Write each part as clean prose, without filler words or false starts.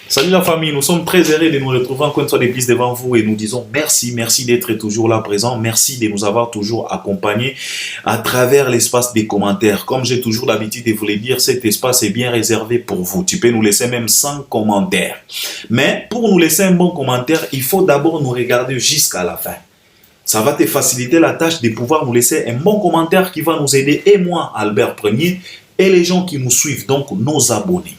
Salut la famille, nous sommes très heureux de nous retrouver encore une fois de plus devant vous et nous disons merci, merci d'être toujours là présent, merci de nous avoir toujours accompagnés à travers l'espace des commentaires. Comme j'ai toujours l'habitude de vous le dire, cet espace est bien réservé pour vous. Tu peux nous laisser même 100 commentaires. Mais pour nous laisser un bon commentaire, il faut d'abord nous regarder jusqu'à la fin. Ça va te faciliter la tâche de pouvoir nous laisser un bon commentaire qui va nous aider, et moi, Albert Premier, et les gens qui nous suivent, donc nos abonnés.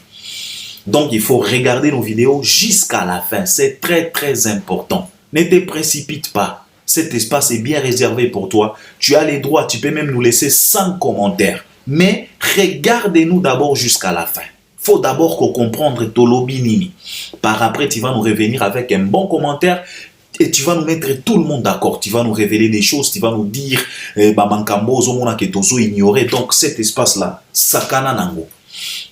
Donc, il faut regarder nos vidéos jusqu'à la fin. C'est très, très important. Ne te précipite pas. Cet espace est bien réservé pour toi. Tu as les droits. Tu peux même nous laisser 100 commentaires. Mais regardez-nous d'abord jusqu'à la fin. Il faut d'abord comprendre Tolobi Nini. Par après, tu vas nous revenir avec un bon commentaire et tu vas nous mettre tout le monde d'accord. Tu vas nous révéler des choses. Tu vas nous dire ignorer. Donc, cet espace-là, Sakana Nango.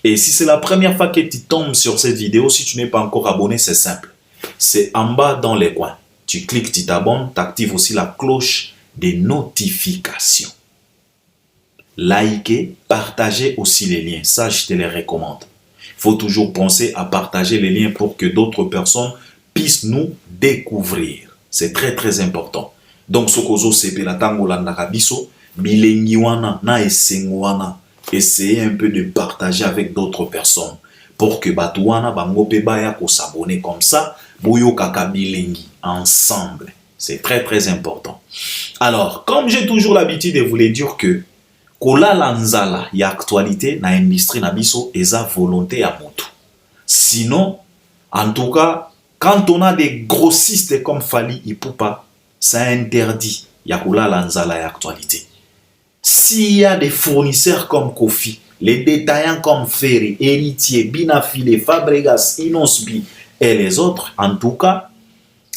Et si c'est la première fois que tu tombes sur cette vidéo, si tu n'es pas encore abonné, c'est simple. C'est en bas dans les coins. Tu cliques, tu t'abonnes, tu actives aussi la cloche des notifications. Likez, partagez aussi les liens. Ça, je te les recommande. Il faut toujours penser à partager les liens pour que d'autres personnes puissent nous découvrir. C'est très, très important. Donc, Sokozo Sepe la Tango Landakabiso, Bilengiwana, Na Esengwana. Essayez un peu de partager avec d'autres personnes pour que Batouana Bangope Baya ko s'abonner comme ça, Boyo Kakabilengi ensemble. C'est très très important. Alors, comme j'ai toujours l'habitude de vous le dire que Kola Lanzala y a actualité na industrie na biso eza volonté à moto. Sinon, en tout cas, quand on a des grossistes comme Fali Ipupa, ça interdit ya Kola Lanzala y a actualité. S'il y a des fournisseurs comme Kofi, les détaillants comme Ferry, Héritier, Binafile, Fabregas, Inosbi et les autres, en tout cas,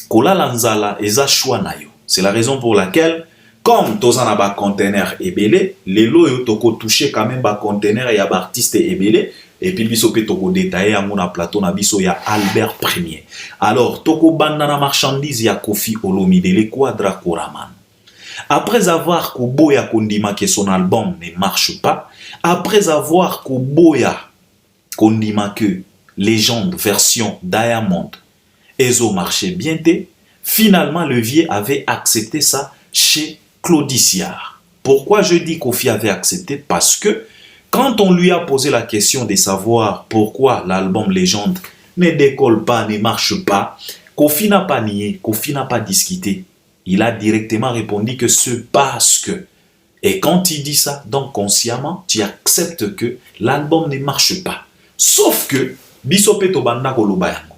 Kola Lanzala eza choix na yo. C'est la raison pour laquelle, comme tozana ba conteneur ebele, les loyo toko touché quand même ba conteneur et ba artiste ebele, et puis biso pe toko détaillé en na plateau na biso ya Albert Premier. Alors toko bandana marchandise ya Kofi Olomide le Quadra Koraman. Après avoir Kuboya Kondima que son album ne marche pas, après avoir Kuboya Kondima que Légende version Diamond Ezo marchait bien, finalement le vieux avait accepté ça chez Claudiciard. Pourquoi je dis Kofi avait accepté? Parce que quand on lui a posé la question de savoir pourquoi l'album Légende ne décolle pas, ne marche pas, Kofi n'a pas nié, Kofi n'a pas discuté. Il a directement répondu que c'est parce que. Et quand il dit ça, donc consciemment, tu acceptes que l'album ne marche pas. Sauf que, bisope to banda ko lobayango.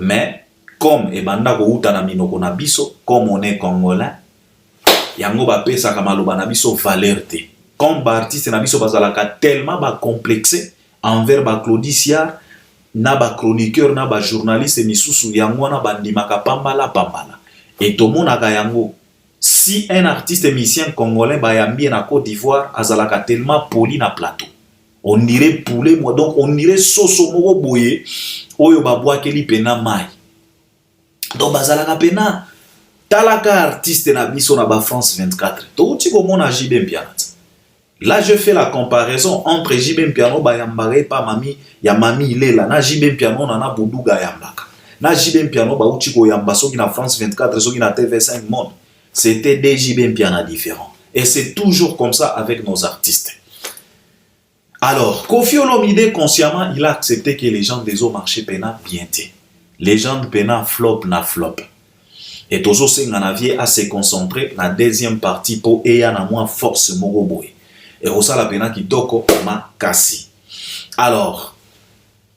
Mais, comme e banda ko utana minoko na biso, comme on est congolais, yango ba pesa kama loba na biso valeur te. Comme ba artiste na biso bazalaka tellement ba complexé envers ba Claudiciard, na ba chroniqueur, na ba journaliste misusu yango na bandimaka pambala. Et tout le monde a yango. Si un artiste musicien congolais bayambi na Côte d'Ivoire, azalaka tellement poli na plateau. On dirait poulet, donc on dirait soso moko boye, oyo babwa keli pena mai. Donc bazalaka pena talaka artiste na biso na ba France 24. To uti ko mona JB Mpianat. Là je fais la comparaison entre JB Mpiano bayambare pa mami ya mami ilela na JB Mpiano na Buduga yambaka. Na JB Mpiano ba uti ko yamba soki na France 24 soki na TV5 Monde. C'était des JB Mpiana différents. Et c'est toujours comme ça avec nos artistes. Alors, Kofi Olomide, consciemment, il a accepté que les gens des eaux marché pena bien té. Les gens pena flop na flop. Et toujours c'est un avis à se concentrer la deuxième partie pour ayant à moins force moroboe. Et aussi la pena qui toko ma kasi. Alors,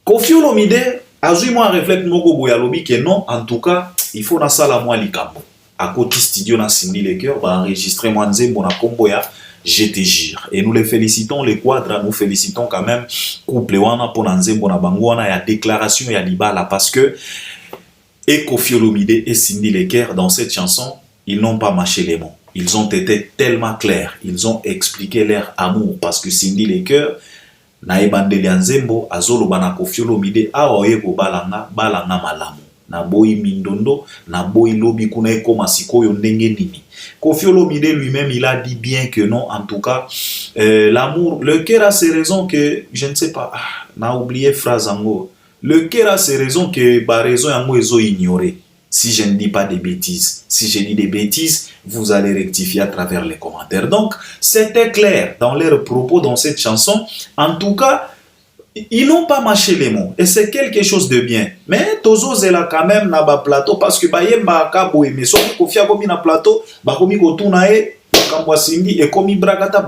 Kofi Olomide a eu moi reflète moroboe à lobby que non, en tout cas, il faut na sala moi likambo. À côté studio na Cindy les cœurs va enregistrer moi nzembo na komboya je te jure. Et nous les félicitons les quadras, nous félicitons quand même couple wana pour nzembo na bango wana ya déclaration ya libala parce que et Kofi Olomide et Cindy les cœurs dans cette chanson, ils n'ont pas mâché les mots. Ils ont été tellement clairs, ils ont expliqué leur amour parce que Cindy les cœurs na ebandeli nzembo azolo bana Kofi Olomide aoye ko balanga malamu. Na boy mindondo, na boy lobi kuna eko masiko yo ndenge nini. Kofi Olomide lui-même, il a dit bien que non, en tout cas, l'amour, le cœur a ses raisons que, je ne sais pas, n'a oublié phrase en gros. Le cœur a ses raisons que bah raison yango ezo ignorer. Si je ne dis pas des bêtises, si je dis des bêtises, vous allez rectifier à travers les commentaires. Donc, c'était clair dans leurs propos dans cette chanson. En tout cas, ils n'ont pas mâché les mots. Et c'est quelque chose de bien. Mais Tozo Zela quand même na ba plateau parce que ba yemba kabo mais so ko fia komi na plateau, ba komi ko tuna e kambwa simbi et komi bragata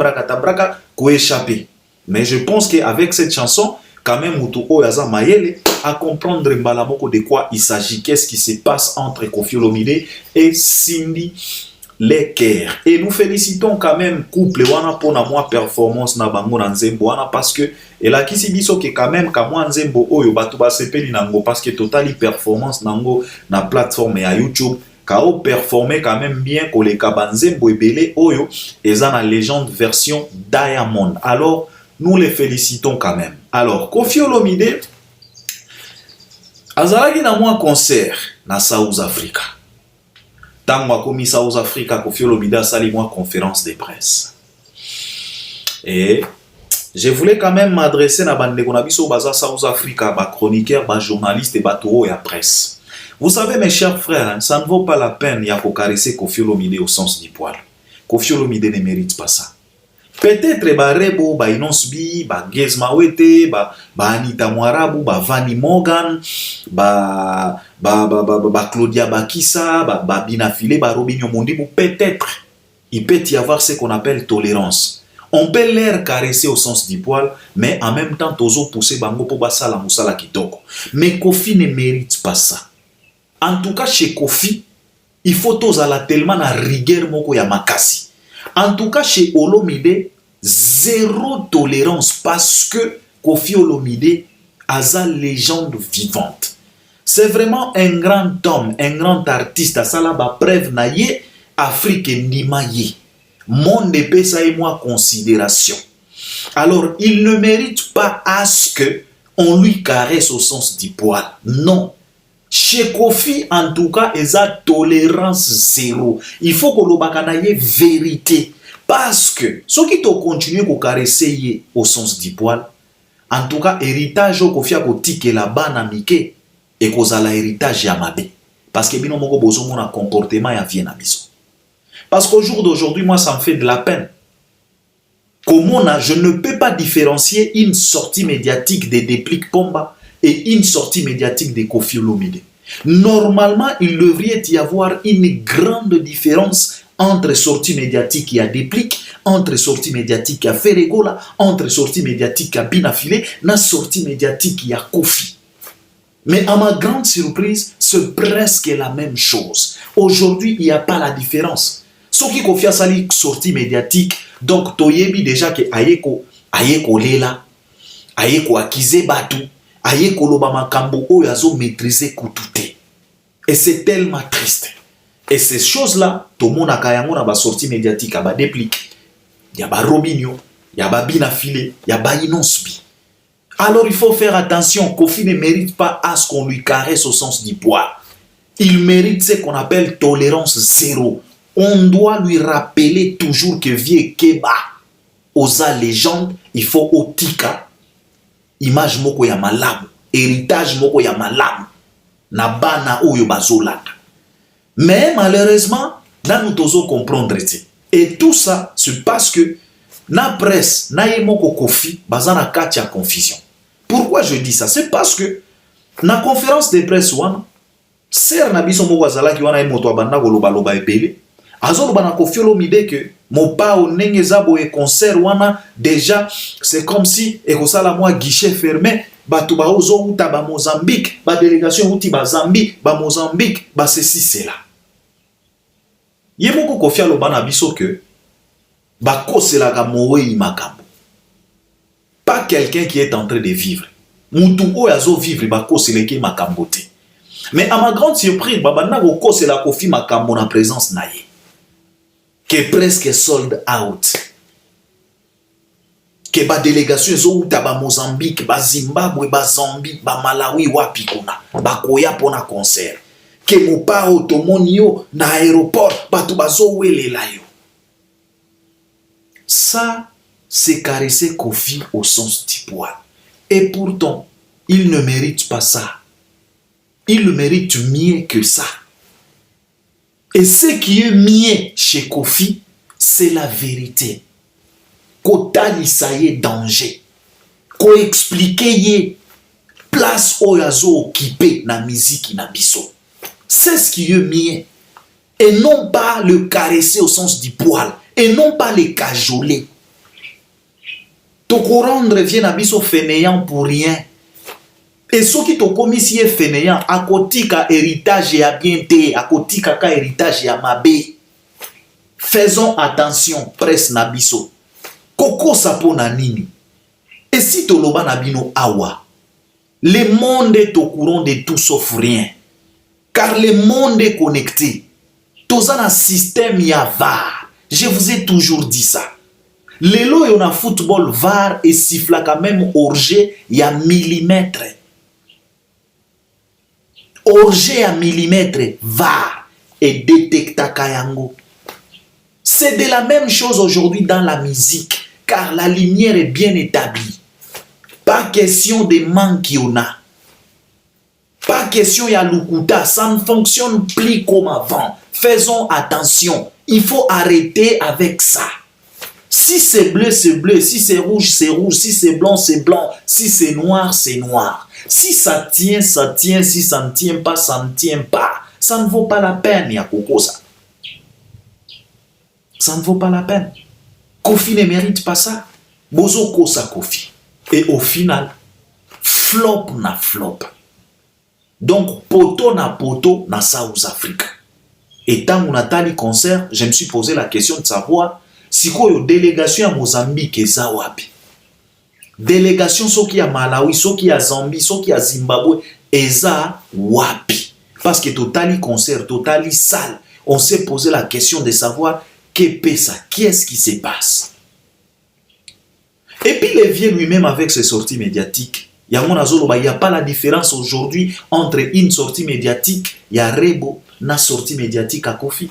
ko échapper. Mais je pense qu'avec cette chanson, quand même Mutu Oyaza Mayele à comprendre Mbalamoko de quoi il s'agit, qu'est-ce qui se passe entre Koffi Olomide et Cindy Lecker. Et nous félicitons quand même couple wana pour na moi performance na bango na nzembo wana parce que et là qui si biso que quand même ka moi nzembo oyo batu ba sepeli nango parce que totally performance nango na plateforme ya YouTube ka o performer quand même bien ko le kabanzembo ebele oyo eza na légende version Diamond. Alors nous les félicitons quand même. Alors Koffi Olomide azalaki na moi concert na South Africa. Tant moi commis South Africa, Koffi Olomide sali moi conférence de presse. Et je voulais quand même m'adresser à bande konabiso baza South Africa, ba chroniqueur, ba journaliste et ba touro ya presse. Vous savez mes chers frères, ça ne vaut pas la peine ya ko caresser Koffi Olomide au sens du poil. Koffi Olomide ne mérite pas ça. Peut-être ba Rebo, ba Inosbi, ba Gezma Wete, ba Anita Mwarabu, ba Vanny Morgan, ba Claudia Bakissa, ba Binafile, ba Robinho Mondimbo, peut-être il peut y avoir ce qu'on appelle tolérance. On peut l'air caresser au sens du poil, mais en même temps tozo pousser bango po basala musala kitoko. Mais Koffi ne mérite pas ça. En tout cas chez Koffi, il faut tozala tellement na rigueur moko ya makasi. En tout cas, chez Olomide, zéro tolérance parce que Koffi Olomide a sa légende vivante. C'est vraiment un grand homme, un grand artiste. Ça la preuve naïe, Afrique nimaye. Monde épée ça et moi considération. Alors, il ne mérite pas à ce que on lui caresse au sens du poil. Non. Chez Koffi, en tout cas, il y a tolérance zéro. Il faut que l'on ait vérité. Parce que, ceux qui ont continué à caresser au sens du poil, en tout cas, héritage au Koffi a que la banne amike et qu'on a l'héritage yamabe. Parce que bino moko bozo mon comportement ya vient abiso. Parce qu'au jour d'aujourd'hui, moi, ça me fait de la peine. Comment je ne peux pas différencier une sortie médiatique de Déplique Pomba et une sortie médiatique de Koffi Olomide. Normalement, il devrait y avoir une grande différence entre sortie médiatique et Déplique, entre sortie médiatique et Ferregola, entre sortie médiatique et Binafile, et sortie médiatique et Koffi. Mais à ma grande surprise, c'est presque la même chose. Aujourd'hui, il n'y a pas la différence. Ce qui Koffi a sali sortie médiatique, donc Toyebi déjà que ayeko lela, ayeko akize batu, ayeko loba makambo oyazo maîtriser kutute. Et c'est tellement triste. Et ces choses-là, tout le monde a kayango na ba sortie médiatique, ba Déplique, y a ba Robinho, y a ba Binafile, y a ba Inosbi. Alors il faut faire attention, Koffi ne mérite pas à ce qu'on lui caresse au sens du poil. Il mérite ce qu'on appelle tolérance zéro. On doit lui rappeler toujours que vieux Keba, osa légende, il faut otika, image moko ya malamu, héritage moko ya malamu, na bana oyo bazolaka. Mais malheureusement, là nous devons comprendre. Et tout ça, c'est parce que na presse, na yemoko Koffi, bazana katia confusion. Pourquoi je dis ça? C'est parce que na conférence de presse wana, ser na biso moko azalaki wana emoto abanda koloba loba ebele. Azoloba na Koffi Olomide que mopa o nenge zabo e concert wana déjà c'est comme si ekosala moi guichet fermé batu ba ozo uta ba Mozambique ba délégation uti ba Zambie ba Mozambique ba ceci cela. Yemoko Koffi aloba na biso que ba kosela ka mowe makambo. Pas quelqu'un qui est en train de vivre. Mutu o yazo vivre ba kosela ki makambo te. Mais à ma grande surprise, babana ko kosela Koffi makambo na présence naye. Qui est presque sold out. Que ba délégation zo uta ba Mozambique, ba Zimbabwe, ba Zambie, ba Malawi wapi kuna, ba koya pona concert. Que mo pa otomonio na aéroport, ba tu ba zo welela yo. Ça, c'est caresser Koffi au sens du poil. Et pourtant, Il ne mérite pas ça. Il mérite mieux que ça. Et ce qui est mieux chez Kofi, c'est la vérité. Kotalisa ye danger. Ko explique ye place oyazo occupé na musique na biso. C'est ce qui est mieux. Et non pas le caresser au sens du poil. Et non pas le cajoler. Toko rendre vient na biso fainéant pour rien. Et ceux qui te commis si fainéant, à côté ka héritage ya bien te, à côté ka héritage ya mabe. Faisons attention, presse na biso. Koko sapo na nini. Et si toloba na bino awa, le monde est au courant de tout sauf rien. Car le monde est connecté. Toza na système ya VAR. Je vous ai toujours dit ça. Lelo yon a football VAR et siffla quand même orgé ya millimètre. Orgé à millimètre VAR et détecta kayango. C'est de la même chose aujourd'hui dans la musique, car la lumière est bien établie. Pas question de manque yon a. Pas question ya lukuta, ça ne fonctionne plus comme avant. Faisons attention, il faut arrêter avec ça. Si c'est bleu, c'est bleu. Si c'est rouge, c'est rouge. Si c'est blanc, c'est blanc. Si c'est noir, c'est noir. Si ça tient, ça tient. Si ça ne tient pas, ça ne tient pas. Ça ne vaut pas la peine, Yakoko, ça. Ça ne vaut pas la peine. Kofi ne mérite pas ça. Bozo kosa Kofi. Et au final, flop na flop. Donc, poto na South Africa. Et tant qu'on a tali concert, je me suis posé la question de savoir si quoi une délégation à Mozambique et Zawapi. Délégation soki à Malawi, soki à Zambie, soki à Zimbabwe et Zawapi. Parce que totali concert, totali salle, on s'est posé la question de savoir qu'est-ce qui se passe. Et puis le vieux lui-même avec ses sorties médiatiques, il n'y a pas la différence aujourd'hui entre une sortie médiatique, il y a Rebo, na sortie médiatique à Kofi.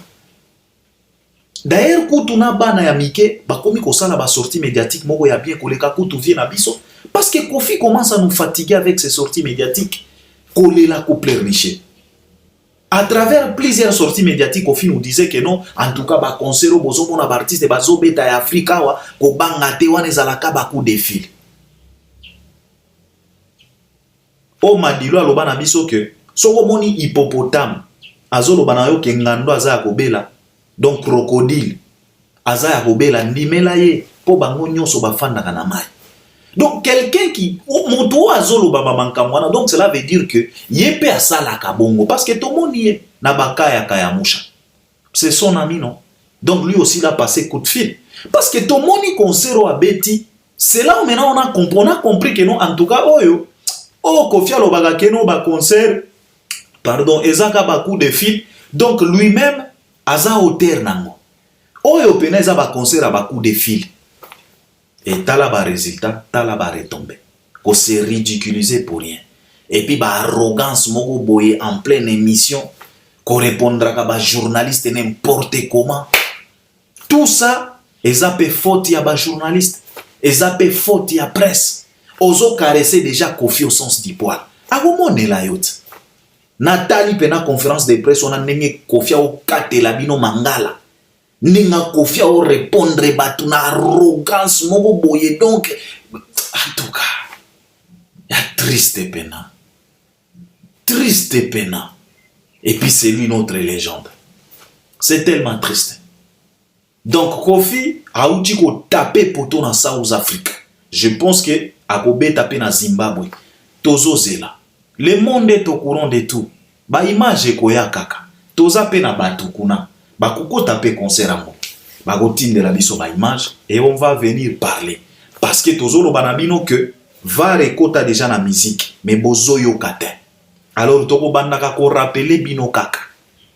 D'ailleurs, quand on a bana ya mike, bakomi kosala ba sortie médiatique, moko ya bien koleka kutu vient na biso. Parce que Kofi commence à nous fatiguer avec ses sorties médiatiques. Kolela ko pleurnicher. À travers plusieurs sorties médiatiques, Kofi nous disait que non, en tout cas, ba concert bozo mona ba artiste ba zo beta ya Afrika wa ko banga te wana ezalaka ba coup de fil. O madilo aloba na biso que soko moni hippopotame azoloba na yo ke ngando aza ya kobela. Donc crocodile aza ya kobela ndimela ye po bango nyonso bafandaka na mai. Donc quelqu'un qui moto azoloba mamankamwana, donc cela veut dire que yepe asala kabongo parce que tout le monde y na bakaya kayamusha. C'est son ami, non? Donc lui aussi il a passé coup de fil parce que tout le monde y concert à Betty. C'est là où maintenant on a compris que non, en tout cas Kofi alobaka ke no ba concert pardon ezaka ba coup de fil. Donc lui-même aza auteur nango. Oyo pena eza ba concert ba coup de fil. Et tala ba résultat, tala ba retombé. Ko se ridiculiser pour rien. Et puis ba arrogance moko boye en pleine émission, ko répondra ka ba journaliste n'importe comment. Tout ça eza pe faute ya ba journaliste, eza pe faute ya presse. Ozo caresser déjà Kofi au sens du poil. Agomone la yot. Nathalie pena conférence de presse on a nenge Kofi au kate la bino mangala. Ninga Kofi au répondre batu na arrogance moko boye donc en tout cas ya triste pena. Triste pena. Et puis c'est lui notre légende. C'est tellement triste. Donc Kofi a outi ko taper poto na South Africa. Je pense que Akobe tapé na Zimbabwe. Tozo zela. Le monde est au courant de tout. Ba image koya kaka. Toza pe na batu kuna. Ba kuko tapé concert amo. Ba gotinde la biso ba image et on va venir parler. Parce que tozo lo banabino que va rekota déjà na musique mais bozo yo kate. Alors toko bandaka ko rappeler bino kaka.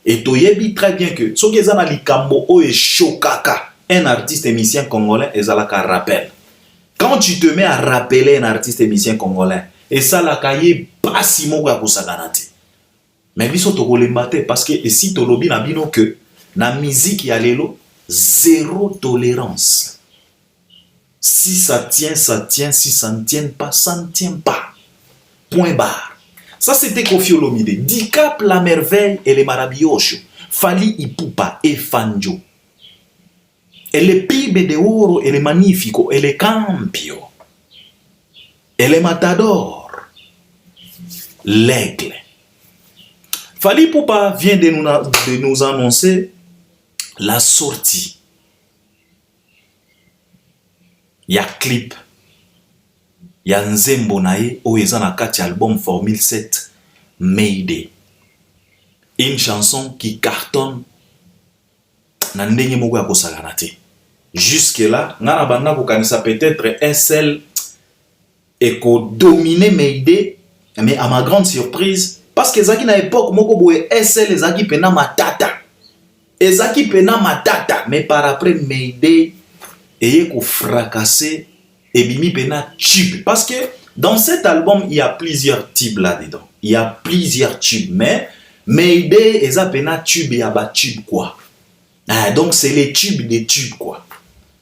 Et toyebi très bien que so keza na likambo o e shokaka. Un artiste musicien congolais ezalaka rappel. Quand tu te mets à rappeler un artiste musicien congolais, et ça la cahier pas si mon gars pour s'aganate. Mais biso to kolembate parce que et si to lobi na bino que na musique ya lelo zéro tolérance. Si ça tient, ça tient. Si ça ne tient pas, ça ne tient pas. Point barre. Ça, c'était Koffi Olomide. Dicap la merveille et les maravilloso. Fally Ipupa et Fanjo. Elle est pibe de oro, elle est magnifico, elle est campio. Elle est matador. L'aigle. Fally Ipupa vient de nous annoncer la sortie. Il y a clip. Il y a Nzembo Nae, Oeza na kati album Formule 7, Mayday. Une chanson qui cartonne. Nandenge moko ya kosala te. Jusque là, ngana banda ko kanisa peut-être SL et ko dominer Mayday, mais à ma grande surprise, parce que zaki na époque moko boye SL ezaki pena matata. Ezaki pena matata, mais par après Mayday eye ko fracasser et bimi pena tube. Parce que dans cet album, il y a plusieurs tubes là-dedans. Il y a plusieurs tubes, mais Mayday eza pena tube et aba tube quoi. Ah, donc c'est les tubes des tubes quoi.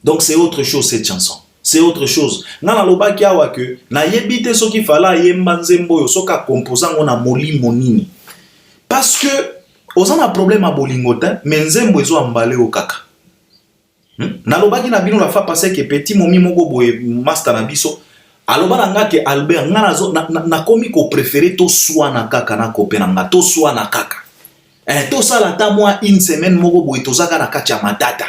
Donc c'est autre chose cette chanson. C'est autre chose. Nana loba kiawa que na yebite soki fala yemba Nzembo yo soka composant on a molimo nini. Parce que ozana un problème à bolingotin, mais Nzembo ezo ambale o kaka. Na loba ki na bino la fa passer que petit momi moko boye master na biso. Aloba na nga ke Albert ngana zo na komi ko préféré to soa na kaka na kopena nga to soa na kaka. To sala ta moi une semaine moko boye tozaka na kati ya matata.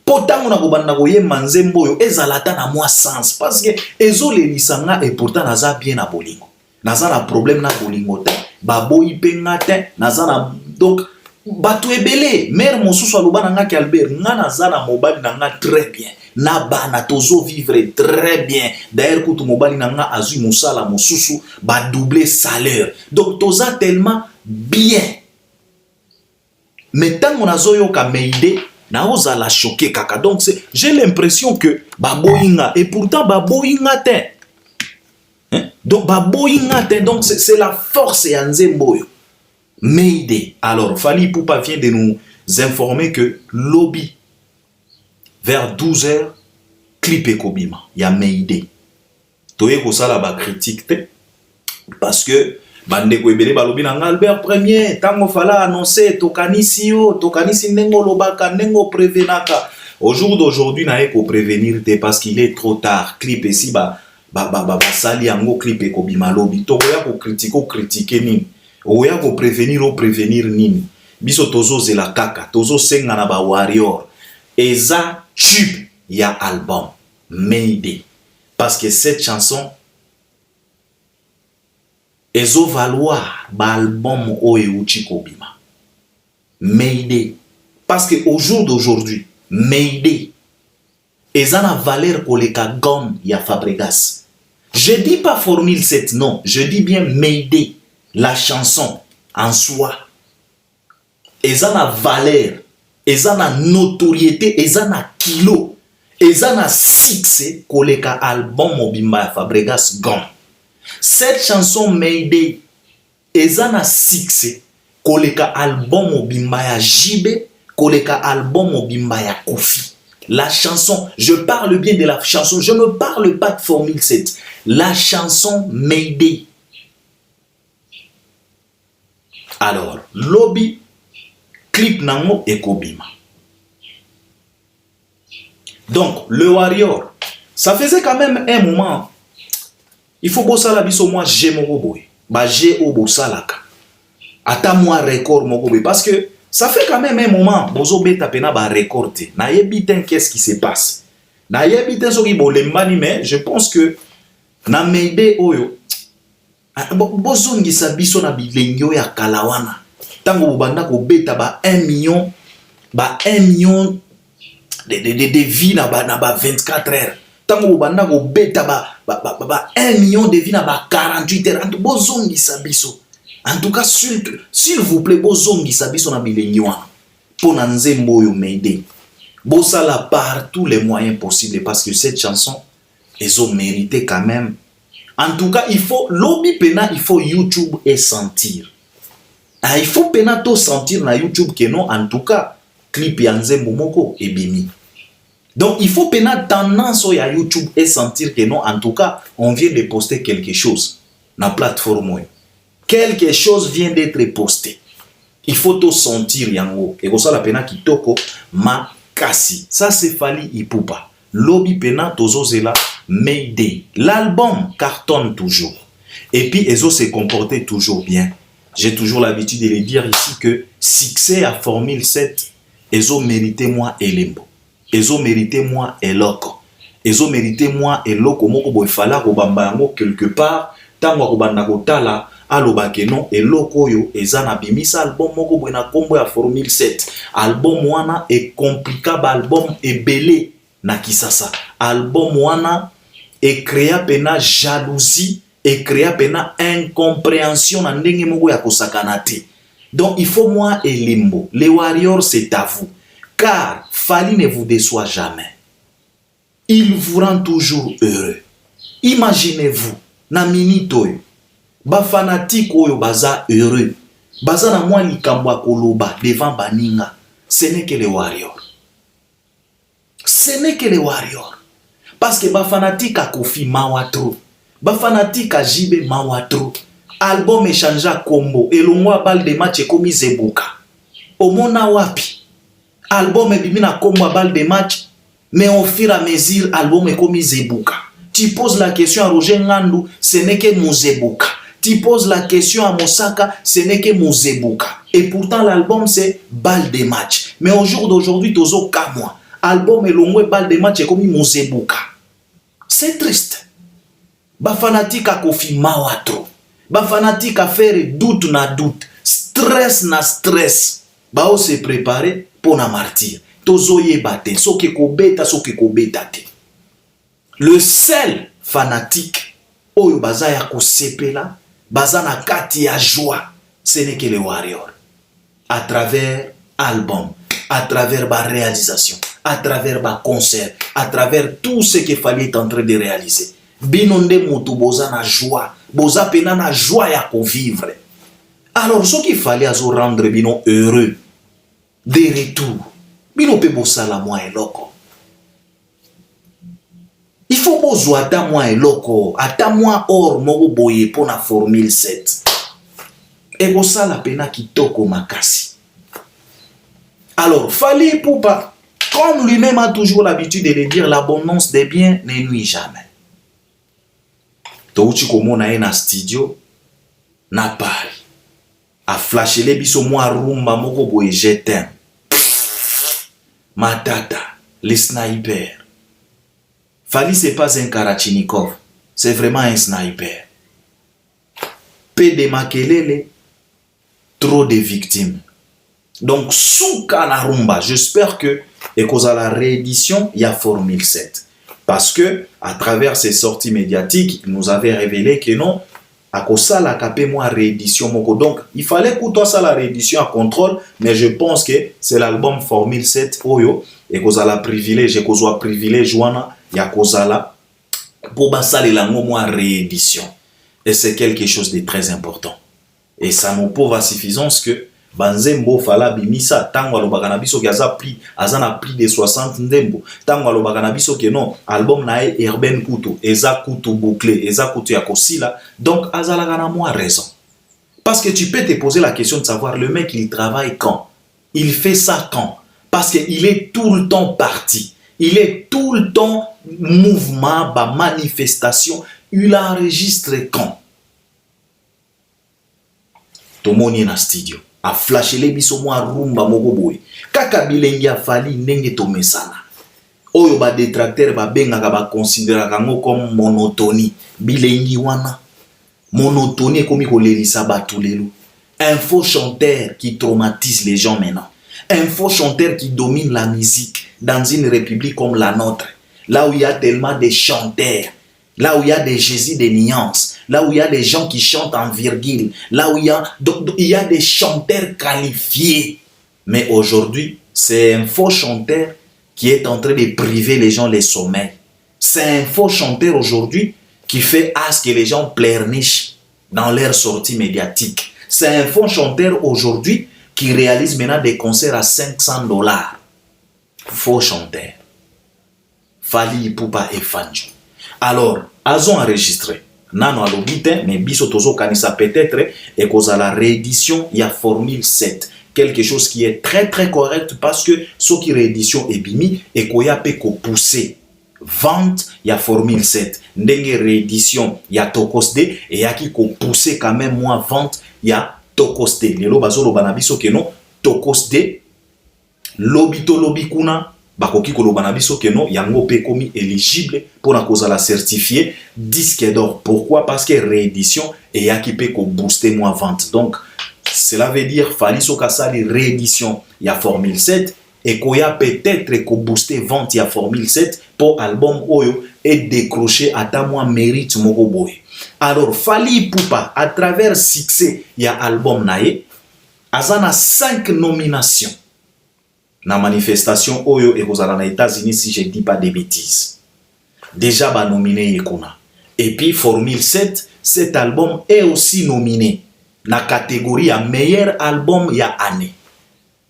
Potango na kobanda koyemba Nzembo yo ezalata na moi sens parce que ezolelisa nga et pourtant naza bien na bolingo. Naza na problème na bolingo te. Baboyi pe nga te. Naza na donc bato ebele mère mosusu aloba na nga ki Albert nga naza na mobali na nga très bien. Na bana tozo vivre très bien. D'ailleurs kutu mobali na nga azui musala mosusu ba doubler salaire. Donc toza tellement bien. Mais tant on a zoyo ka Mayday, na oza la choquer kaka. Donc j'ai l'impression que baboyinga et pourtant baboyinga te. Donc baboyinga te. Donc c'est la force ya Nzembo yo. Mayday. Alors Fally Ipupa vient de nous informer que lobby vers 12h clip ekobima ya Mayday. Toye ko sala ba critique te parce que bande ko ebele balobi na Albert Premier tango fala annoncer tokanisi ndengo lobaka ndengo prévenaka au jour d'aujourd'hui na eko prévenir te parce qu'il est trop tard clip ici ba sali yango clip ekobima lobi to ya ko critiquer nini oya ko prévenir nini biso tozo zela kaka tozo senga na ba warrior eza tube ya album Mayday parce que cette chanson ezo valoir ba album oyo uchikobima Mayday parce que au jour d'aujourd'hui Mayday eza na valeur koleka gomme ya Fabregas. Je dis pas Formule 7 non, je dis bien Mayday, la chanson en soi eza na valeur, eza na notoriété, eza na kilo, eza na succès koleka album mobimba ya Fabregas gomme. Cette chanson Mayday eza na succès koleka album mobimba ya Jibe, koleka album mobimba ya Koffi. La chanson, je parle bien de la chanson, je ne parle pas de Formule 7. La chanson Mayday. Alors, lobby clip nango ekobima. Donc, le Warrior, ça faisait quand même un moment. Il faut bosser la biso moi j'ai mon boy. Bah j'ai au bosalaka. Ata moi record mon boy parce que ça fait quand même un moment bozo beta pena ba recorder. Na yebiten qu'est-ce qui se passe. Na yebiten soki bolembani mais je pense que na Mayday oyo bozo ngisa biso na bilengyo ya kalawana. Tango banda ko beta ba 1 million de vies na ba 24 heures. Tango banda ko beta ba 1 million de vies na ba 48 heures. En tout bozongi sabiso. En tout cas s'il vous plaît bozongi sabiso na bilengyo pour na Nzembo yo Mayday. Bosala par tous les moyens possibles parce que cette chanson ils ont mérité quand même. En tout cas, il faut lobby pena, il faut YouTube et sentir. Ah, il faut pena to sentir na YouTube que non en tout cas clip ya Nzembo moko et bimi. Donc il faut pena tendance à YouTube et sentir que non en tout cas on vient de poster quelque chose. na plateforme. Quelque chose vient d'être posté. Il faut tout sentir yango. Et comme ça la pena kitoko makasi. Ça c'est Fally Ipupa. Lobby pena tozo zela Mayday. L'album cartonne toujours. Et puis Ezo s'est comporté toujours bien. J'ai toujours l'habitude de le dire ici que succès à Formule 7, Ezo mérité moi Elembo. Ezo mérité moi Eloko. Ezo mérité moi Eloko moko boy fala ko bamba yango quelque part tango ko banda ko tala aloba ke non Eloko yo eza na bimisa album moko boy na kombo ya Formule 7. Album wana est compliqué album ebele na kisasa. Album wana est créé pena jalousie et créer pena incompréhension na ndenge moko ya kosakana te. Donc il faut moi et Limbo. Les Warriors c'est à vous. Car Fally ne vous déçoit jamais. Il vous rend toujours heureux. Imaginez-vous na minute oyo ba fanatique oyo baza heureux. Baza na mwa likambo koloba devant baninga. Ce n'est que les Warriors. Ce n'est que les Warriors. Parce que ba fanatique a Kofi Mawatro. Ba fanatique a Jibe Mawatro. Album échangea combo. Et le mois balle de match komi Zebuka. Omona wapi. Album ebimina combo à balle de match. Mais au fur et à mesure, album komi Zebuka. Tu poses la question à Roger Ngandou, ce n'est que Mouzebuka. Tu poses la question à Mosaka, ce n'est que Mouzebuka. Et pourtant l'album c'est balle de match. Mais au jour d'aujourd'hui, tozo kamwa. Album et le balle de match komi Mouzebuka. C'est triste. Ba fanatique a Kofi Mawatro. Ba fanatique a faire doute na doute, stress na stress. Ba o se préparer pour na martyr. Tozo yebate, soke kobeta te. Le seul fanatique oyo baza ya kosepela, baza na kati ya joie, ce n'est que les Warriors. À travers album, à travers ba réalisation, à travers ba concert, à travers tout ce que Fally est en train de réaliser. Binonde mutu boza na joie, boza pena na joie ya vivre. Alors ce qu'il fallait azo rendre bino heureux de retour. Bino pe bosala moi eloko. Il faut bozo ata moi eloko, ata moi or moko boye pour na Formule 7. Et bosala pena kitoko makasi. Alors Fally Ipupa, comme lui-même a toujours l'habitude de le dire, l'abondance des biens ne nuit jamais. Touchi komona na studio na Paris a flasher les biso moi rumba moko boye jetem matata les snipers. Fally c'est pas un Karachinikov, c'est vraiment un sniper. Peu de makelele, trop de victimes. Donc souka na rumba, j'espère que et cause à la réédition il y a Formule 7. Parce que, à travers ces sorties médiatiques, il nous avait révélé que non, à cause ça, la capé moi réédition moko. Donc, il fallait que toi ça la réédition à contrôle, mais je pense que c'est l'album Formule 7 Oyo, et cause à la privilège, et cause à privilège, wana, y a cause à la, pour basa les langues moi réédition. Et c'est quelque chose de très important. Et ça nous prouve à suffisance que, Banzembo fala bimisa tango alobaka na biso ki azana prix de 60 ndembo tango alobaka na biso ke non album na Urban Kutu eza kutu bouclé eza kutu ya kosila donc azalaka na moi raison parce que tu peux te poser la question de savoir le mec il travaille quand il fait ça quand parce que il est tout le temps parti il est tout le temps mouvement ba manifestation il enregistre quand tomoni na studio a flasher les biso moi rumba moko boy kaka bilengi a Fally ndenge tomesana oyo ba détracteur ba benga ba considérer kango comme monotonie bilengi wana monotonie komi kolelisa batu lelo un faux chanteur qui traumatise les gens maintenant un faux chanteur qui domine la musique dans une république comme la nôtre là où il y a tellement de chanteurs là où il y a des Jésus de nuances, là où il y a des gens qui chantent en virgule, là où il y a des chanteurs qualifiés. Mais aujourd'hui, c'est un faux chanteur qui est en train de priver les gens les sommeils. C'est un faux chanteur aujourd'hui qui fait à ce que les gens pleurnichent dans leur sortie médiatique. C'est un faux chanteur aujourd'hui qui réalise maintenant des concerts à $500. Faux chanteur. Fally Ipupa et Fanjo. Alors, ils ont enregistré. nano alobite mais biso tozo kanisa peut-être et cause à la réédition il y a formule 7 quelque chose qui est très très correct parce que ce qui réédition est bimi et koya pe ko pousser vente il y a formule 7 ndenge réédition il y a tokosde et yaki ko pousser quand même moins vente il y a tokosde lelo bazolo banabiso ke non tokosde lobito lobikuna bakoki koloba na biso ke non yango pe komi éligible pour na cause la certifier disque d'or. Pourquoi? Parce que réédition et yaki pe ko booster moins vente. Donc cela veut dire fali soka sali réédition il y a formule 7 et koya peut-être ko booster vente il y a formule 7 pour album oyo et décrocher ata moins mérite moko boy. Alors Fally Ipupa à travers succès il y a album nae azana 5 nominations na manifestation oyo et aux États-Unis si je dis pas de bêtises. Déjà ba nominé yekuna. Et puis formule 7, cet album est aussi nominé na catégorie à meilleur album ya année.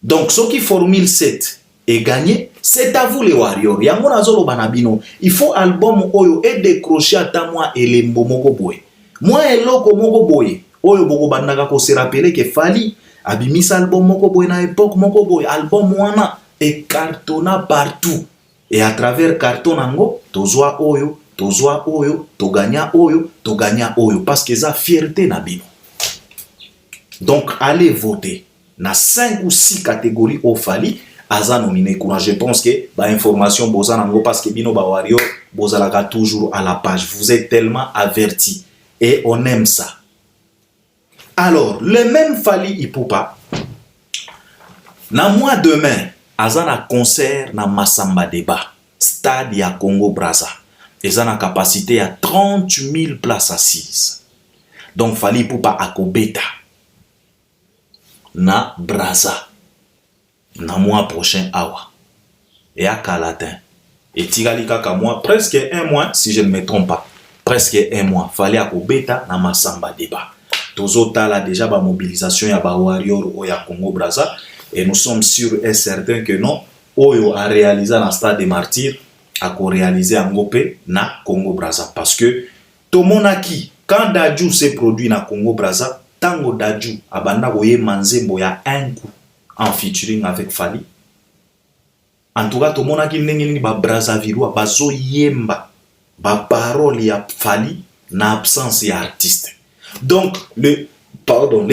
Donc ce qui formule 7 est gagné, c'est à vous les warriors. Yango nazolo banabino, il faut album oyo et décrocher ata moi elembo moko boy. Moi eloko moko boy. Oyo boko bandaka ko se rappeler que Fally abimisa album moko boy na époque moko boy album wana et cartonna partout et à travers carton nango tozwa oyo to gagna oyo parce que ça fierté na bino. Donc allez voter na 5 ou 6 catégories au Fally aza nominé kuna. Je pense que ba information boza nango parce que bino ba warrior bozalaka toujours à la page. Vous êtes tellement avertis et on aime ça. Alors, le même Fally Ipupa, na mois demain, azana concert na Massamba Débat, stade ya Congo Brazza. Ezana capacité à 30 000 places assises. Donc, Fally Ipupa akobeta na Brazza na mois prochain awa. Et à Calatin. Et tigali kaka mois, presque un mois, si je ne me trompe pas. Presque un mois. Fally akobeta na Massamba Débat. Tozota là déjà ba mobilisation ya ba warrior au ya Congo Brazza et nous sommes sûrs et certains que non oyo a réalisé dans stade des martyrs a réalisé en Ngopé na Congo Brazza parce que tout le monde a qui quand Dadju s'est produit na Congo Brazza tango Dadju abanda koye manzembo ya un coup en featuring avec Fally. En tout cas tout le monde a qui ndenge ba Brazzavillois bazo yemba ba parole ya Fally na absence ya artiste. Donc, les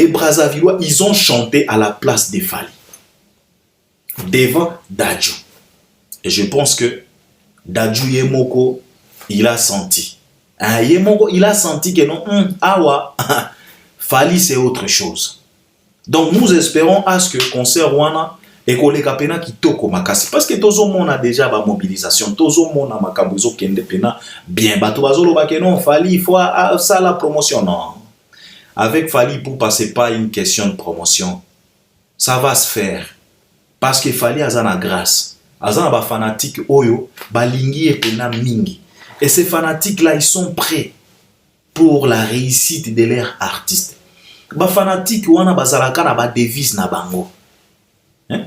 Brazzavillois, ils ont chanté à la place de Fally, devant Dadju. Et je pense que Dadju Yemoko, il a senti. Yemoko, il a senti que non, awa, Fally c'est autre chose. Donc, nous espérons à ce que le concert Wana et que les kapena qui toko makasi. Parce que tout le monde a déjà la mobilisation, tout le monde a makabuzo qui est bien. Bato bazolo bakeno, Fally, il faut ça la promotion. Non. Avec Fally Ipupa, ce n'est pas une question de promotion. Ça va se faire. Parce que Fally a la grâce. Azana ba fanatique oyo, ba lingi et pena mingi. Et ces fanatiques-là, ils sont prêts pour la réussite de leurs artistes. Ba fanatique wana bazalaka na ba devise na bango.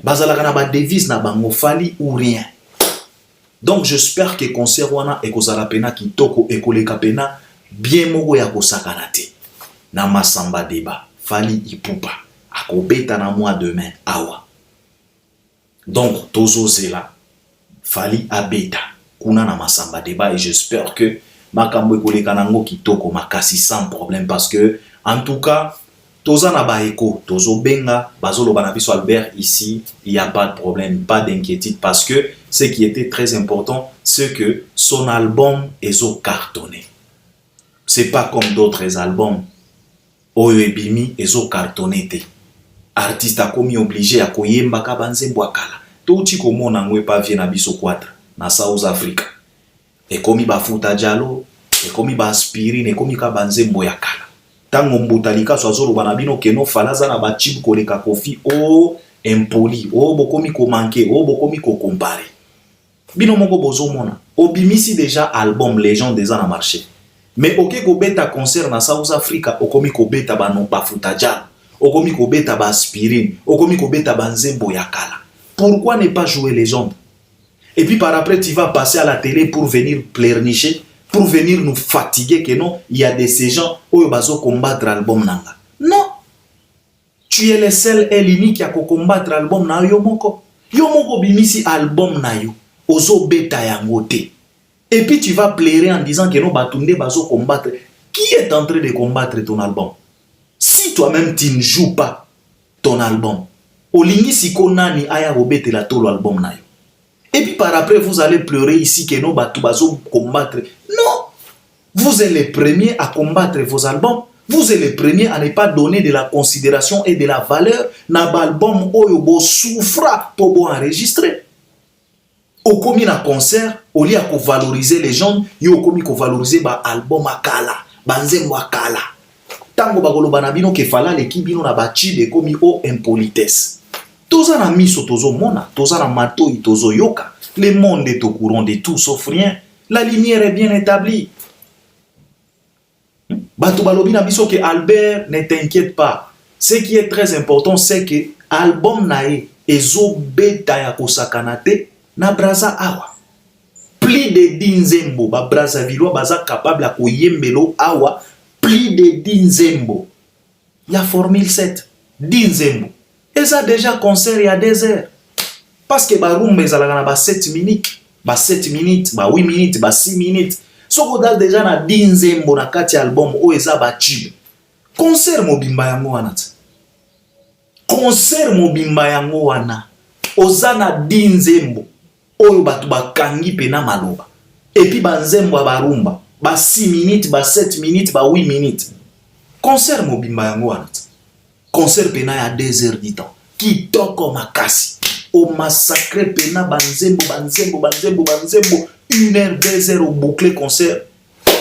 Bazalaka na ba devise na bango, Fally ou rien. Donc j'espère que concert wana ekozala pena kitoko ekoleka pena bien moko ya kosakanate. Na Massamba Débat, Fally Ipupa akobeta na mois demain awa. Donc tozo zela Fally abeta kuna na Massamba Débat et j'espère que makambo ekoleka nango kitoko makasi sans problème parce que en tout cas toza na ba eko tozo benga bazolo bana biso Albert ici il y a pas de problème, pas d'inquiétude parce que ce qui était très important c'est que son album ezo cartonné. C'est pas comme d'autres albums oyo ebimi ezo cartonné te. Artiste a komi obligé a koyemba ka banzembo akala. Touti komona ngwe pa vie na biso 4 na South Africa. E komi ba futa jalo, e komi ba aspirine, e komi ka banzembo ya kala. Tango mbutalika so azolo bana bino keno falaza na ba chip koleka kofi o impoli, o bokomi ko manquer, o bokomi ko comparer. Bino moko bozo mona. Obimisi déjà album Légende des ans na marché. Mais ok ko beta concert na South Africa okomi ko beta ba no ba futajalo okomi ko beta ba aspirine okomi ko beta ba nzembo ya kala. Pourquoi ne pas jouer Légende? Et puis par après tu vas passer à la télé pour venir pleurnicher, pour venir nous fatiguer que non, il y a de ces gens qui vont combattre l'album nanga. Non. Tu es le seul et l'unique qui combattre l'album na yo moko. Yo moko bimisi album na yo. Ozo beta yangote. Et puis tu vas pleurer en disant que non, batunde bazo combattre. Qui est en train de combattre ton album? Si toi-même tu ne joues pas ton album, olingi siko nani aya robete la tolo album na yo. Et puis par après vous allez pleurer ici que non, batu bazo combattre. Non. Vous êtes les premiers à combattre vos albums. Vous êtes les premiers à ne pas donner de la considération et de la valeur na album oyo bo souffra pour bo enregistrer. Au commis na concert, au lieu de valoriser les gens, yo commis ko valoriser ba album akala, banzembo akala. Tango bagolo banabino ke fala l'équipe bino na bachi de commis o impolitesse. Toza na miso tozo mona, toza na mato tozo yoka. Le monde est au courant de tout sauf rien. La lumière est bien établie. Bato balobi na biso que Albert, ne t'inquiète pas. Ce qui est très important, c'est que album nae ezo beta ya kosakanate na braza awa. Plus de 10 nzembo ba braza vilwa baza capable ya koyembelo awa plus de 10 nzembo. Ya formule 7 10 nzembo. Et ça déjà concert il y a 2 heures. Parce que ba rumba ezalaka na ba 7 minutes, ba 7 minutes, ba 8 minutes, ba 6 minutes. Soko dal déjà na 10 nzembo na kati album o eza ba chibe. Concert mobimba yango wana. Concert mobimba yango wana. Oza na 10 nzembo oyo batu bakangi pena maloba. Et puis ba nzembo ba rumba, ba 6 minutes, ba 7 minutes, ba 8 minutes. Concert mobimba yango wana. Concert pena ya 2 heures du temps. Qui toko makasi. O massacre pena banzembo. 1 heure, 2 heures au boucler concert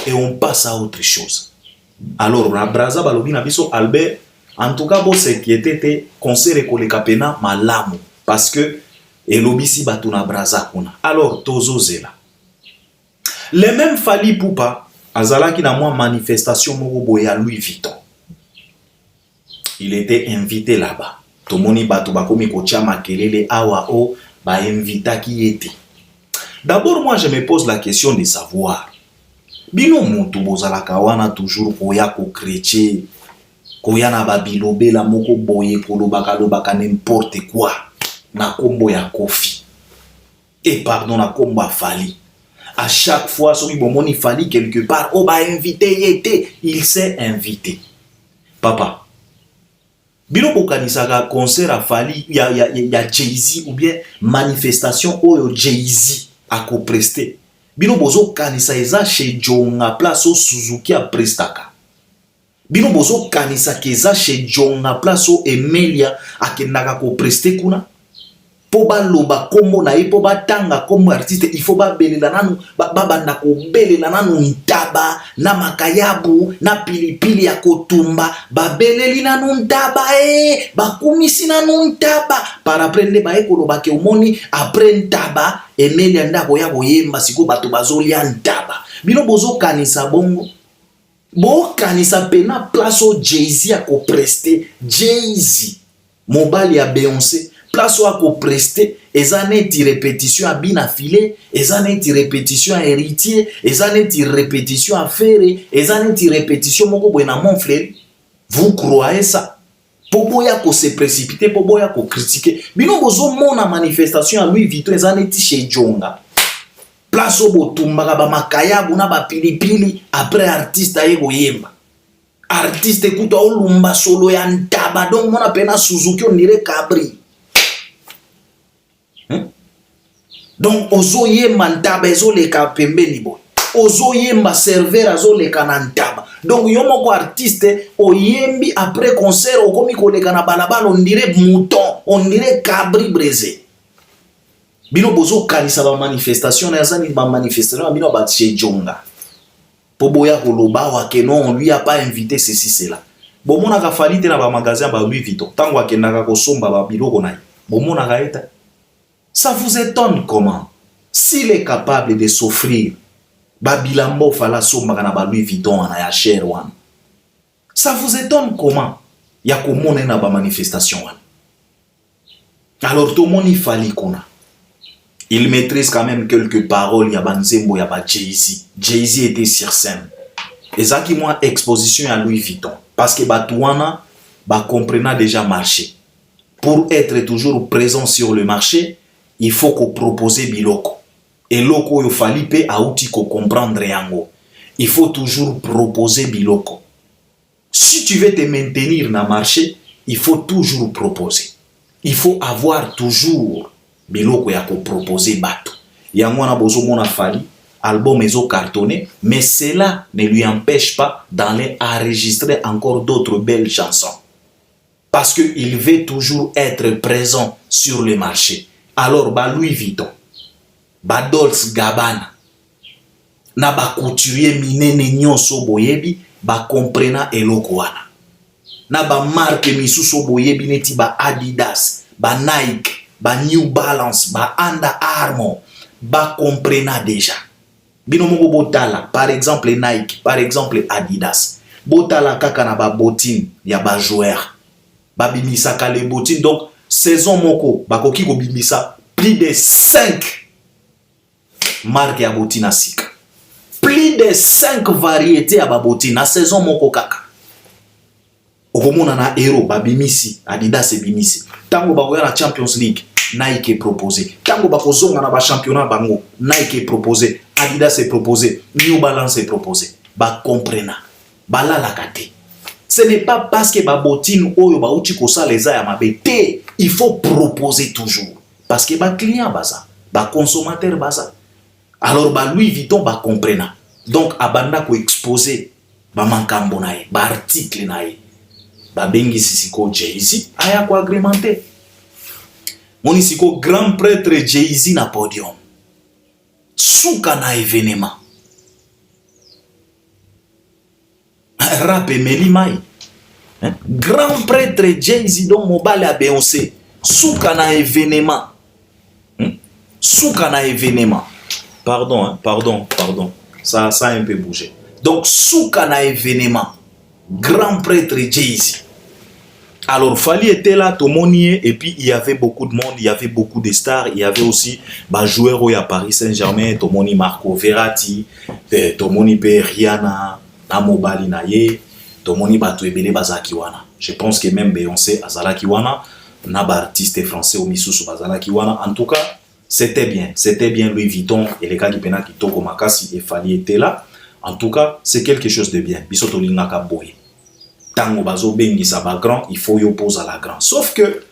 et on passe à autre chose. Alors, la braza balobi na biso Albert, en tout cas, bon, c'est qui était concert et koleka pena malamu parce que elobisi batu na braza kuna. Alors, tozo zela. Les mêmes Fally Ipupa azalaki na moi manifestation moko boya Louis Vuitton. Il était invité là-bas. Tomoni batu bakomi kotia makelele awa o ba invita qui était. D'abord, moi, je me pose la question de savoir. Bino mutu bozalaka wana toujours koya ko chrétien, koya na babilobe la moko boye kolobaka n'importe quoi. Na kombo ya Kofi. Et pardon, na kombo ya Fally. À chaque fois, soki bomoni Fally quelque part, oh ba invité yete, il s'est invité. Papa. Bino bokanisaka concert à Fally, ya Jay-Z ou bien manifestation oyo Jay-Z a co-presté. Bino bozo kanisa eza chez Jonga place au Suzuki a prestaka. Bino bozo kanisa keza chez Jonga place au Emilia a kenaka co-presté kuna. Po ba loba kombo na po ba tanga kombo artiste il faut ba belela nanu banda ko belela nanu ntaba na makayabu na pilipili ya kotumba ba beleli nanu ntaba ba kumisi nanu ntaba para prendre ba ekoloba ke omoni après ntaba Emilia ndako ya koyemba siko bato bazolia ntaba. Bino bozo kanisa bongo bo kanisa pena place au Jay-Z a ko prester Jay-Z mobile ya Beyoncé place où ko prester ezaneti répétition à bina filé ezaneti répétition à héritier ezaneti répétition à ferré ezaneti répétition moko boena mon frère. Vous croyez ça? Poboya ko se précipiter, poboya ko critiquer. Bino bozo mona manifestation à Louis Vuitton ezaneti chez Jonga. Place au botumba ba makaya buna ba pilipili après artiste aye goyemba. Artiste écoute olumba solo ya ntaba donc mona pena Suzuki on dirait Cabri. Donc ozo yemba ntaba ezo leka pembeni boy. Ozo yemba serveur azo leka na ntaba. Donc yo moko artiste oyembi après concert okomi koleka na balabala on dirait mouton, on dirait Cabri brisé. Bino bozo kanisa ba manifestation na yazani ba manifestation bino ba chez Jonga. Poboya koloba wa que non on lui a pas invité ceci cela. Bomona ka Fally te na ba magasin ba Louis Vuitton. Tango akendaka ko somba ba biloko na. Bomona ka eta. Ça vous étonne comment? S'il est capable de s'offrir, Babilambo fala somba na ba Louis Vuitton na ya cher one. Ça vous étonne comment? Ya komona na ba manifestation one. Alors tout le monde Fally kuna. Il maîtrise quand même quelques paroles. Il y a Banzembo, il y a Jay-Z. Jay-Z était sur scène. Et ça qui m'a exposition à Louis Vuitton. Parce que Batouana, comprenait déjà marché. Pour être toujours présent sur le marché, il faut qu'on propose biloko. Et loko il fallait à outil qu'on comprendre yango. Il faut toujours proposer biloko. Si tu veux te maintenir dans le marché, il faut toujours proposer. Il faut avoir toujours biloko ya ko proposer bato. Yango na bozo mona fali album ezo cartonné, mais cela ne lui empêche pas d'aller enregistrer encore d'autres belles chansons. Parce qu'il veut toujours être présent sur le marché. Alors, Louis Vuitton, Dolce Gabbana, na couturier minene nyonso boyebi, comprena eloko wana. Na marque misusu boyebi neti Adidas, Nike, New Balance, Under Armour, comprena déjà. Binomoko botala, par exemple Nike, par exemple Adidas. Botala kaka na botine ya joueur. Babimisaka les bottines. Donc, saison moko, bakoki ko bimisa plus de 5 marques ya bottines à sika. Plus de 5 variétés à bottines na saison moko kaka. Okomona na Hero babimisi, Adidas e bimisi. Tango bakoya na Champions League, Nike est proposé. Tango bakozonga na ba championnat bango, Nike est proposé, Adidas est proposé, New Balance est proposé. Comprena. La kate. Ce n'est pas parce que babotine oyo bauti kosa les ya mabete, il faut proposer toujours parce que client baza, consommateur baza. Alors Louis Vuitton comprena. Donc abanda ko exposer makambo na ye, article na ye. Bengi sisiko Jay-Z aya ko agrémenté. Moni siko grand prêtre Jay-Z na podium. Souka na événement. Rap et Melimai. Grand prêtre Jay-Z don mobile à Beyoncé. Souka na événement. Souka na événement. Pardon. Ça a un peu bougé. Donc, souka na événement. Grand prêtre Jay-Z. Alors, Fali était là, Tomonier, et puis il y avait beaucoup de monde, il y avait beaucoup de stars, il y avait aussi joueurs à Paris Saint-Germain, Tomoni Marco Verratti, Tomoni Rihanna, Namobali Naye, Tomoni Bato Ebele Bazakiwana. Je pense que même Beyoncé Azalakiwana, Naba artiste français au Misusu Bazalakiwana. En tout cas, c'était bien Louis Vuitton et les gars qui penaient Kitoko Makasi et Fali étaient là. En tout cas, c'est quelque chose de bien. Bisoto Lingaka Boye. Tango bazo bengi sa ba grand, il faut y opposer à la grande. Sauf que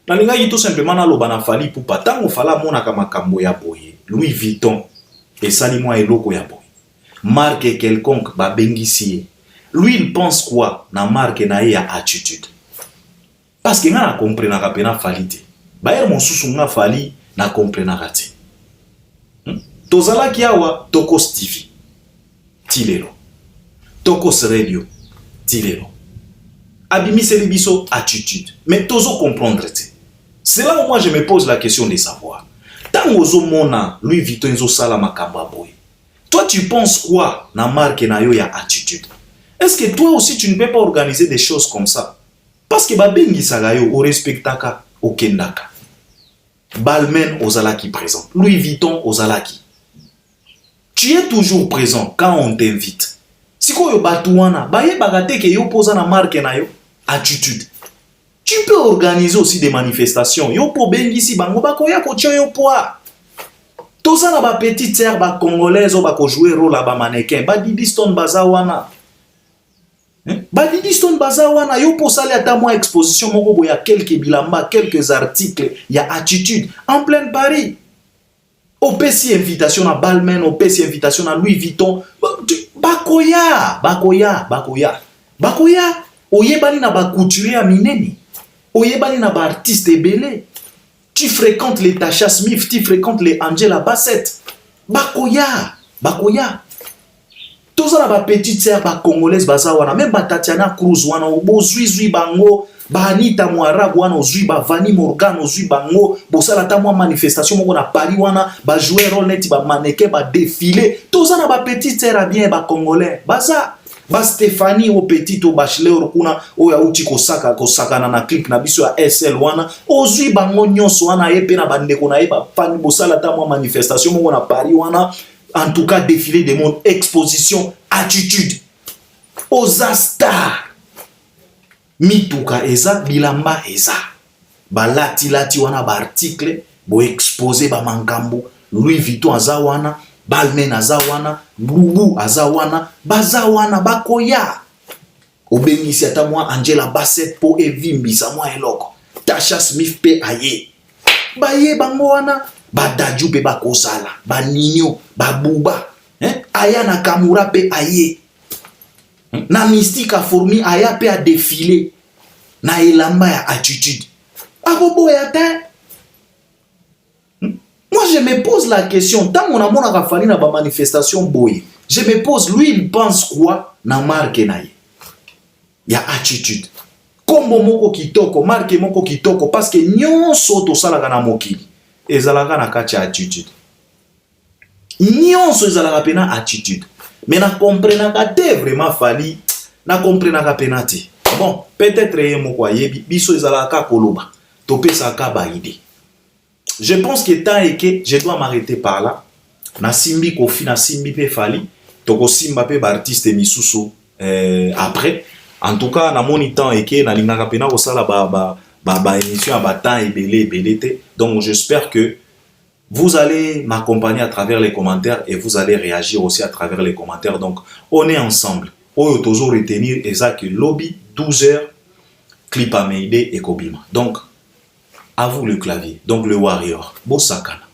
na linga tout simplement na lobana Fali pour pas tango fala mona kama kambo ya boye. Louis Vuitton et salimo eloko ya boye. Marque quelconque ba bengi si. Lui il pense quoi na marque na ya attitude. Parce que na comprendre ka pena Fali te. Ba er mon susu nga Fali na comprendre ka te. Tozala kiawa toko Stevie. Tilelo. Toko Radio. Tilelo. Abimi Célibiso, attitude. Mais tozo comprendre. C'est là où moi je me pose la question de savoir. Tant ozo mona, Louis Vuitton zo sala makamba boy. Toi tu penses quoi na marque na yo ya attitude? Est-ce que toi aussi tu ne peux pas organiser des choses comme ça? Parce que babengi sagayo o respectaka o kendaka. Balmain ozalaki présent. Louis Vuitton ozalaki. Tu es toujours présent quand on t'invite. Si ko yo batuana, baye bagate ke yo posa na marque na yo attitude. Tu peux organiser aussi des manifestations. Yo po bengi si bango bakoya ko tio yo poa. Toza na ba petite sœur ba congolaise o ba ko jouer rôle ba mannequin, ba Didi Stone bazawana. Ba Didi Stone bazawana yo po sala ata moi exposition moko boya quelques bilamba, quelques articles, ya attitude en plein Paris. Au PC invitation à Balmain, au PC invitation à Louis Vuitton. Bakoya. Oyebani na ba couturier à mineni. Oyebani na ba artiste belé. Tu fréquentes les Tasha Smith, tu fréquentes les Angela Bassett. Bakoya. Toza na ba petite sœur ba congolaise bazawana, même ba Tatiana Cruz wana obo zui bango. Ba Anita Mwara wana ozui ba Vani Morgan ozui bango bosala ta mwa manifestation moko na Paris wana ba jouer rôle net ba mannequin ba défiler toza na ba petite sœur bien ba congolais baza ba Stéphanie au petit au bachelor kuna o ya uti kosaka na clip na biso ya SL wana ozui bango nyonso wana ye pe na bandeko na ye ba fani bosala ta mwa manifestation mo na Paris wana, en tout cas défilé de monde, exposition, attitude oza star mituka eza bilamba eza balati lati wana ba article bo exposer ba mangambo Louis Vuitton aza wana, Balmain aza wana, Bubu aza wana, baza wana bakoya obengisi ata mwa Angela Bassett po evimbisa mwa eloko, Tasha Smith pe aye baye bango wana, badaju pe bakozala, baninyo babuba aya na Kamura pe aye na Mystique Fourmi aya pe a défilé na elamba ya attitude abobo ya ta. Moi, je me pose la question, tant mon amour a fallu dans la manifestation boy, je me pose, lui, il pense quoi na marque na ye? Il y a attitude. Comme moko kitoko, marque moko kitoko, parce que nyonso to salaka na mokili, ezalaka na kati attitude. Nyonso ezalaka pena attitude. Mais na comprenaka te vraiment fali, na comprenaka penati. Bon, peut-être moko yebi, biso ezalaka koloba, topesa ka ba idée. Je pense que tant et que je dois m'arrêter par là. Na simbi kofi na simbi pe fali. Toko simba pe ba artiste misusu après. En tout cas, na moni temps et que na lingaka pena ko sala ba émission ba temps et belé. Donc j'espère que vous allez m'accompagner à travers les commentaires et vous allez réagir aussi à travers les commentaires. Donc on est ensemble. Oyo toujours retenir exact lobby 12h clip à Mayday et Kobima. Donc à vous le clavier, donc le warrior. Bo sakana,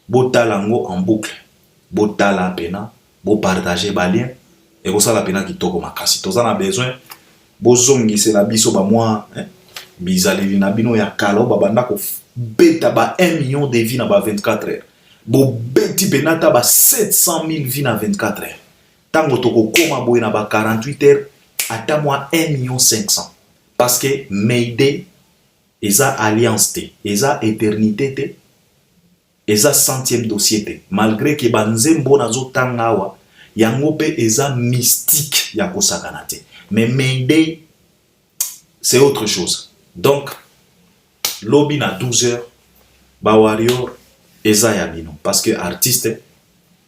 bo talango en boucle, bo tala pena, bo partager ba lien, et bo sala pena kitoko makasi. Toza na besoin, bo zongi se la biso ba moi, bizali na bino ya kalo ba banda ko beta ba 1 million de vies na ba 24 heures. Bo beti penata ba 700 000 vies na 24 heures. Tango toko koma boy na ba 48 heures, ata moi 1 million 500. Parce que Mayday eza alliance te, eza éternité te, eza 100e dossier te. Malgré que banzembo nazo tangawa, yango pe eza mystique ya kosakana te. Mais Mayday, c'est autre chose. Donc, lobby na 12h, ba warrior, eza yabino. Parce que artiste,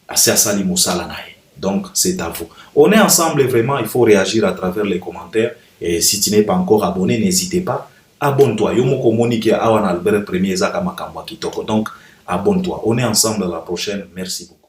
assez asali mosala nae. Donc, c'est à vous. On est ensemble vraiment, il faut réagir à travers les commentaires. Et si tu n'es pas encore abonné, n'hésitez pas. Abonne-toi. Yo moko monique awan Albert Premier zaka makamba kitoko. Donc, abonne-toi. On est ensemble à la prochaine. Merci beaucoup.